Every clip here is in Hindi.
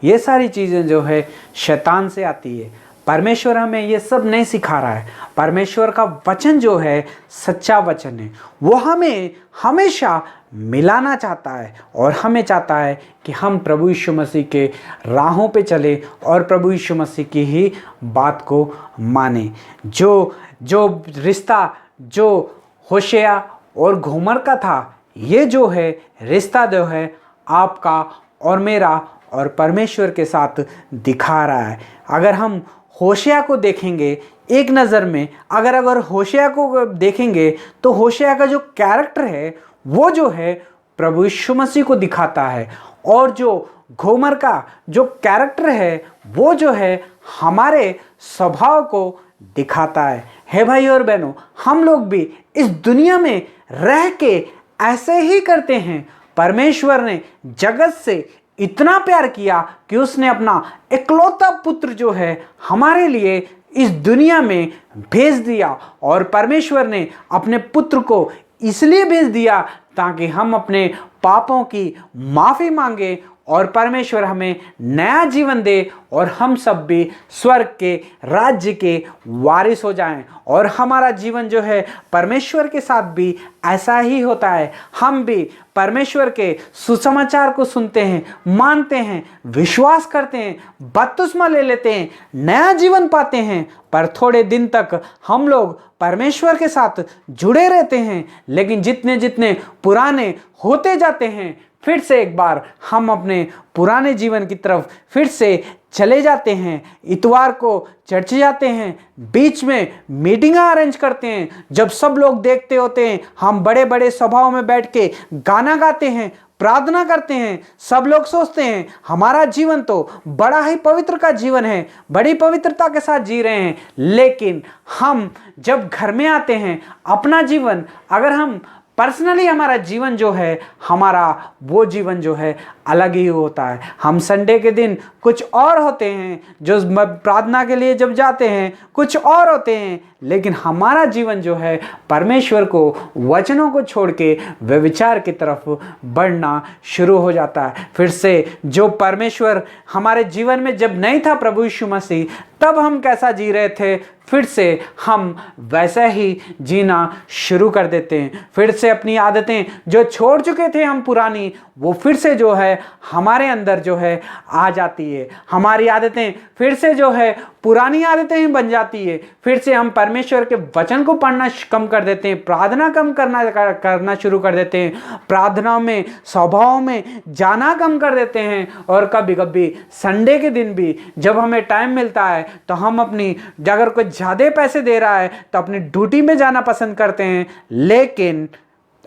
ये सारी चीज़ें जो है शैतान से आती है। परमेश्वर हमें ये सब नहीं सिखा रहा है। परमेश्वर का वचन जो है सच्चा वचन है, वो हमें हमेशा मिलाना चाहता है और हमें चाहता है कि हम प्रभु यीशु मसीह के राहों पे चले और प्रभु यीशु मसीह की ही बात को माने। जो रिश्ता जो होशेया और गोमर का था, ये जो है रिश्ता जो है आपका और मेरा और परमेश्वर के साथ दिखा रहा है। अगर हम होशेया को देखेंगे एक नज़र में, अगर होशेया को देखेंगे तो होशेया का जो कैरेक्टर है वो जो है प्रभु यीशु मसीह को दिखाता है, और जो गोमर का जो कैरेक्टर है वो जो है हमारे स्वभाव को दिखाता है भाई और बहनों, हम लोग भी इस दुनिया में रह के ऐसे ही करते हैं। परमेश्वर ने जगत से इतना प्यार किया कि उसने अपना इकलौता पुत्र जो है हमारे लिए इस दुनिया में भेज दिया, और परमेश्वर ने अपने पुत्र को इसलिए भेज दिया ताकि हम अपने पापों की माफ़ी मांगे और परमेश्वर हमें नया जीवन दे और हम सब भी स्वर्ग के राज्य के वारिस हो जाएं। और हमारा जीवन जो है परमेश्वर के साथ भी ऐसा ही होता है। हम भी परमेश्वर के सुसमाचार को सुनते हैं, मानते हैं, विश्वास करते हैं, बपतिस्मा ले लेते हैं, नया जीवन पाते हैं, पर थोड़े दिन तक हम लोग परमेश्वर के साथ जुड़े रहते हैं। लेकिन जितने जितने पुराने होते जाते हैं, फिर से एक बार हम अपने पुराने जीवन की तरफ फिर से चले जाते हैं। इतवार को चर्च जाते हैं, बीच में मीटिंग अरेंज करते हैं, जब सब लोग देखते होते हैं हम बड़े बड़े सभाओं में बैठ के गाना गाते हैं, प्रार्थना करते हैं। सब लोग सोचते हैं हमारा जीवन तो बड़ा ही पवित्र का जीवन है, बड़ी पवित्रता के साथ जी रहे हैं। लेकिन हम जब घर में आते हैं, अपना जीवन अगर हम पर्सनली, हमारा जीवन जो है, हमारा वो जीवन जो है अलग ही होता है। हम संडे के दिन कुछ और होते हैं, जो प्रार्थना के लिए जब जाते हैं कुछ और होते हैं, लेकिन हमारा जीवन जो है परमेश्वर को वचनों को छोड़ के व्यभिचार की तरफ बढ़ना शुरू हो जाता है। फिर से जो परमेश्वर हमारे जीवन में जब नहीं था प्रभु यीशु मसीह, तब हम कैसा जी रहे थे, फिर से हम वैसा ही जीना शुरू कर देते हैं। फिर से अपनी आदतें जो छोड़ चुके थे हम पुरानी, वो फिर से जो है हमारे अंदर जो है आ जाती है। हमारी आदतें फिर से जो है पुरानी आदतें ही बन जाती है। फिर से हम परमेश्वर के वचन को पढ़ना कम कर देते हैं, प्रार्थना कम करना शुरू कर देते हैं, प्रार्थना में स्वभाव में जाना कम कर देते हैं। और कभी कभी संडे के दिन भी जब हमें टाइम मिलता है तो हम अपनी, अगर कोई ज़्यादा पैसे दे रहा है तो अपनी ड्यूटी में जाना पसंद करते हैं, लेकिन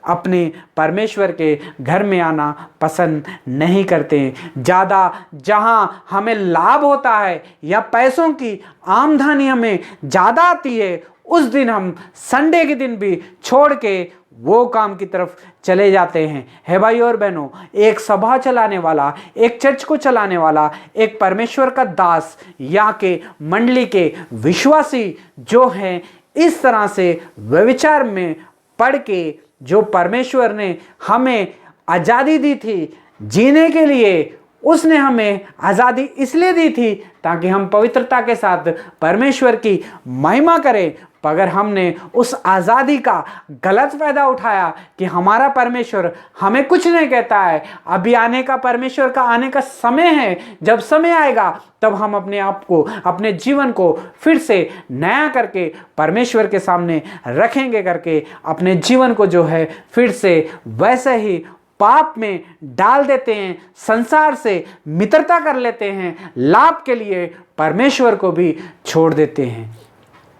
अपने परमेश्वर के घर में आना पसंद नहीं करते हैं। ज़्यादा जहाँ हमें लाभ होता है या पैसों की आमदनी हमें ज़्यादा आती है, उस दिन हम संडे के दिन भी छोड़ के वो काम की तरफ चले जाते हैं। हे भाई और बहनों, एक सभा चलाने वाला, एक चर्च को चलाने वाला, एक परमेश्वर का दास या के मंडली के विश्वासी जो हैं, इस तरह से व्यभिचार में पड़ के, जो परमेश्वर ने हमें आज़ादी दी थी जीने के लिए, उसने हमें आज़ादी इसलिए दी थी ताकि हम पवित्रता के साथ परमेश्वर की महिमा करें। अगर हमने उस आज़ादी का गलत फ़ायदा उठाया कि हमारा परमेश्वर हमें कुछ नहीं कहता है, अभी आने का, परमेश्वर का आने का समय है, जब समय आएगा तब हम अपने आप को, अपने जीवन को फिर से नया करके परमेश्वर के सामने रखेंगे, करके अपने जीवन को जो है फिर से वैसे ही पाप में डाल देते हैं, संसार से मित्रता कर लेते हैं, लाभ के लिए परमेश्वर को भी छोड़ देते हैं।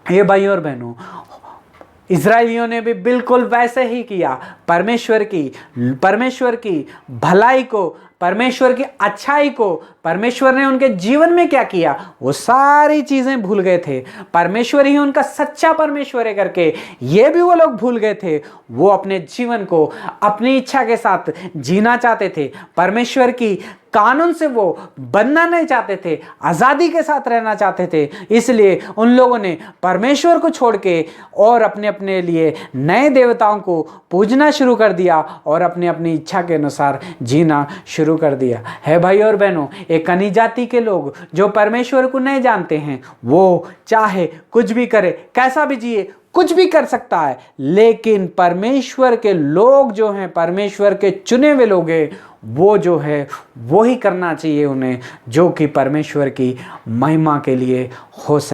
ये भाई और बहनों, इजराइलियों ने भी बिल्कुल वैसे ही किया। परमेश्वर की भलाई को, परमेश्वर की अच्छाई को, परमेश्वर ने उनके जीवन में क्या किया, वो सारी चीज़ें भूल गए थे। परमेश्वर ही उनका सच्चा परमेश्वर है करके ये भी वो लोग भूल गए थे। वो अपने जीवन को अपनी इच्छा के साथ जीना चाहते थे। परमेश्वर की कानून से वो बंधना नहीं चाहते थे, आज़ादी के साथ रहना चाहते थे। इसलिए उन लोगों ने परमेश्वर को छोड़ के और अपने अपने लिए नए देवताओं को पूजना शुरू कर दिया और अपनी अपनी इच्छा के अनुसार जीना शुरू कर दिया। है भाई और बहनों, एक अन्य जाति के लोग जो परमेश्वर को नहीं जानते हैं, वो चाहे कुछ भी करे, कैसा भी जिए, कुछ भी कर सकता है, लेकिन परमेश्वर के लोग जो हैं, परमेश्वर के चुने हुए लोग हैं, वो जो है वो ही करना चाहिए उन्हें, जो कि परमेश्वर की महिमा के लिए हो सके।